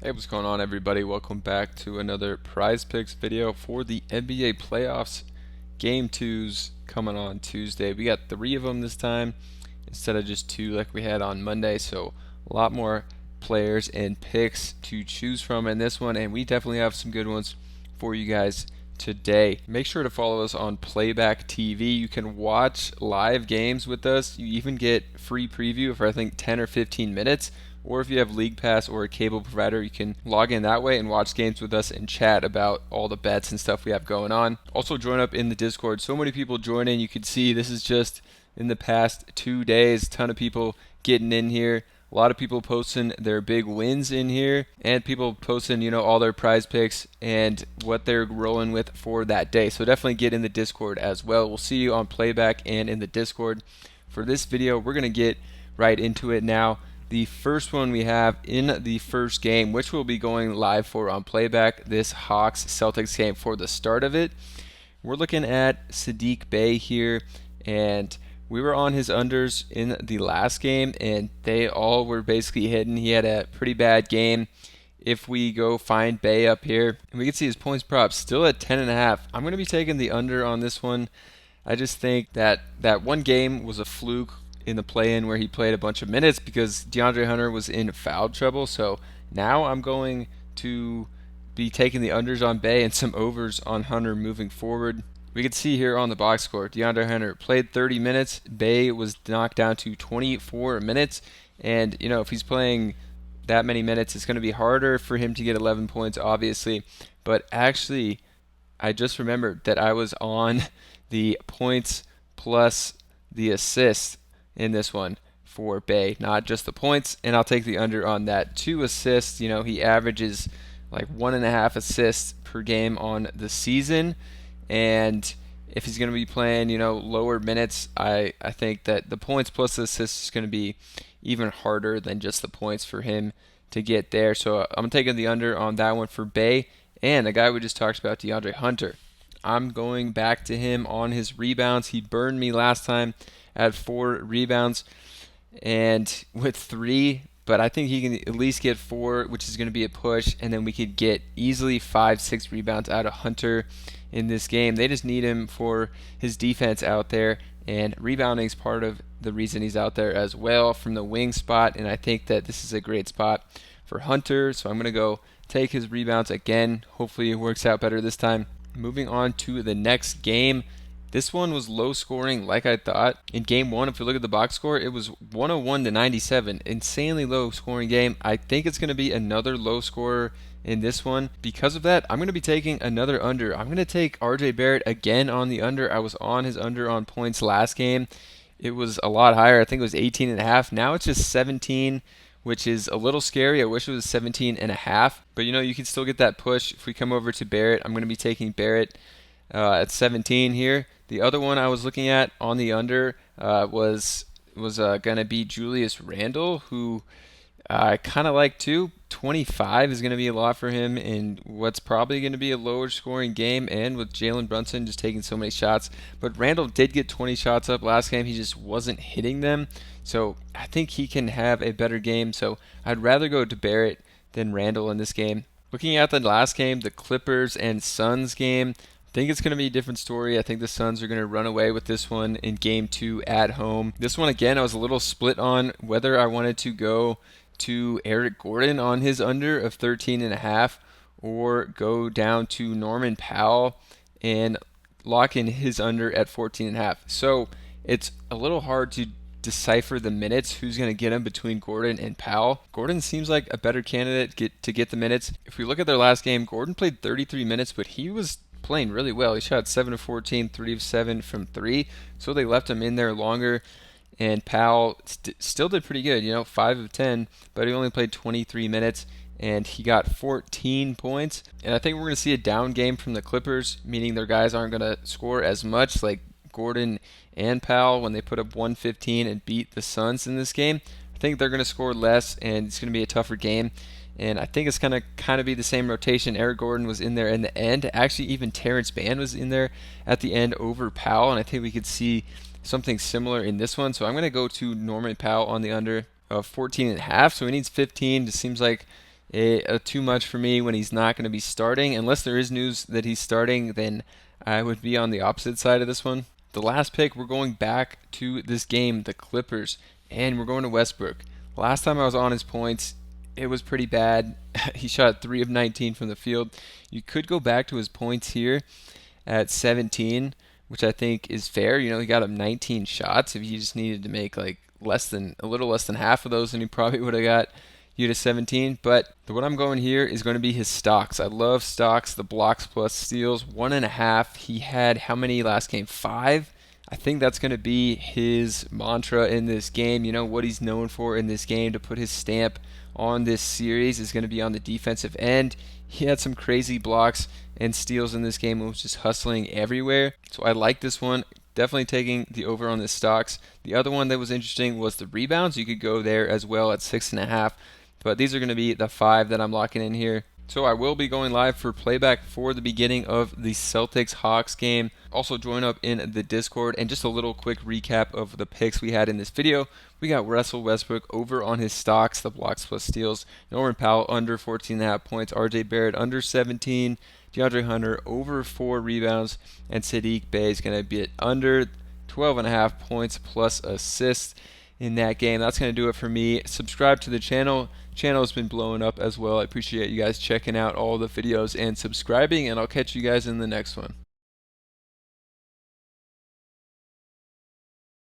Hey, what's going on, everybody? Welcome back to another Prize Picks video for the NBA playoffs. Game twos coming on Tuesday. We got three of them this time instead of just two like we had on Monday. So a lot more players and picks to choose from in this one, and we definitely have some good ones for you guys today. Make sure to follow us on Playback TV. You can watch live games with us. You even get free preview for I think 10 or 15 minutes. Or if you have League Pass or a cable provider, you can log in that way and watch games with us and chat about all the bets and stuff we have going on. Also join up in the Discord. So many people joining. You can see this is just in the past 2 days. Ton of people getting in here. A lot of people posting their big wins in here, and people posting, all their prize picks and what they're rolling with for that day. So definitely get in the Discord as well. We'll see you on Playback and in the Discord. For this video, we're going to get right into it now. The first one we have in the first game, which we'll be going live for on Playback, this Hawks-Celtics game for the start of it. We're looking at Saddiq Bey here, and we were on his unders in the last game, and they all were basically hidden. He had a pretty bad game. If we go find Bey up here, and we can see his points prop still at 10.5. I'm going to be taking the under on this one. I just think that that one game was a fluke in the play-in where he played a bunch of minutes because DeAndre Hunter was in foul trouble. So now I'm going to be taking the unders on Bey and some overs on Hunter moving forward. We can see here on the box score, DeAndre Hunter played 30 minutes. Bey was knocked down to 24 minutes. And, if he's playing that many minutes, it's going to be harder for him to get 11 points, obviously. But actually, I just remembered that I was on the points plus the assists in this one for Bey, not just the points, and I'll take the under on that. 2 assists, he averages like 1.5 assists per game on the season, and if he's going to be playing, lower minutes, I think that the points plus the assists is going to be even harder than just the points for him to get there. So I'm taking the under on that one for Bey, and the guy we just talked about, DeAndre Hunter. I'm going back to him on his rebounds. He burned me last time at 4 rebounds and with 3, but I think he can at least get 4, which is going to be a push, and then we could get easily 5-6 rebounds out of Hunter in this game. They just need him for his defense out there, and rebounding is part of the reason he's out there as well from the wing spot, and I think that this is a great spot for Hunter, so I'm going to go take his rebounds again. Hopefully it works out better this time. Moving on to the next game. This one was low scoring like I thought. In game 1, if you look at the box score, it was 101 to 97. Insanely low scoring game. I think it's going to be another low scorer in this one. Because of that, I'm going to be taking another under. I'm going to take RJ Barrett again on the under. I was on his under on points last game. It was a lot higher. I think it was 18.5. Now it's just 17, which is a little scary. I wish it was 17.5. But you can still get that push. If we come over to Barrett, I'm going to be taking Barrett at 17 here. The other one I was looking at on the under was going to be Julius Randle, who I kind of like too. 25 is going to be a lot for him in what's probably going to be a lower scoring game, and with Jalen Brunson just taking so many shots. But Randle did get 20 shots up last game. He just wasn't hitting them. So I think he can have a better game. So I'd rather go to Barrett than Randle in this game. Looking at the last game, the Clippers and Suns game, I think it's going to be a different story. I think the Suns are going to run away with this one in game 2 at home. This one, again, I was a little split on whether I wanted to go to Eric Gordon on his under of 13.5 or go down to Norman Powell and lock in his under at 14.5. So it's a little hard to decipher the minutes, who's going to get him between Gordon and Powell. Gordon seems like a better candidate to get the minutes. If we look at their last game, Gordon played 33 minutes, but he was playing really well. He shot 7 of 14, 3 of 7 from 3, so they left him in there longer. And Powell still did pretty good, 5 of 10, but he only played 23 minutes, and he got 14 points. And I think we're going to see a down game from the Clippers, meaning their guys aren't going to score as much, like Gordon and Powell when they put up 115 and beat the Suns in this game. I think they're going to score less, and it's going to be a tougher game. And I think it's going to kind of be the same rotation. Eric Gordon was in there in the end. Actually, even Terrence Mann was in there at the end over Powell, and I think we could see something similar in this one. So I'm going to go to Norman Powell on the under of 14.5. So he needs 15. It seems like too much for me when he's not going to be starting. Unless there is news that he's starting, then I would be on the opposite side of this one. The last pick, we're going back to this game, the Clippers, and we're going to Westbrook. Last time I was on his points, it was pretty bad. He shot 3 of 19 from the field. You could go back to his points here at 17, which I think is fair. You know, he got him 19 shots. If you just needed to make like a little less than half of those, then he probably would have got you to 17. But what I'm going here is going to be his stocks. I love stocks, the blocks plus steals, 1.5. He had how many last game? 5. I think that's going to be his mantra in this game. You know, what he's known for in this game to put his stamp on this series is going to be on the defensive end. He had some crazy blocks and steals in this game and was just hustling everywhere. So I like this one. Definitely taking the over on the stocks. The other one that was interesting was the rebounds. You could go there as well at 6.5. But these are going to be the 5 that I'm locking in here. So I will be going live for playback for the beginning of the Celtics-Hawks game. Also join up in the Discord. And just a little quick recap of the picks we had in this video. We got Russell Westbrook over on his stocks, the blocks plus steals. Norman Powell under 14.5 points. RJ Barrett under 17. DeAndre Hunter over 4 rebounds. And Saddiq Bey is going to be at under 12.5 points plus assists in that game. That's going to do it for me. Subscribe to the channel. Channel has been blowing up as well. I appreciate you guys checking out all the videos and subscribing, and I'll catch you guys in the next one.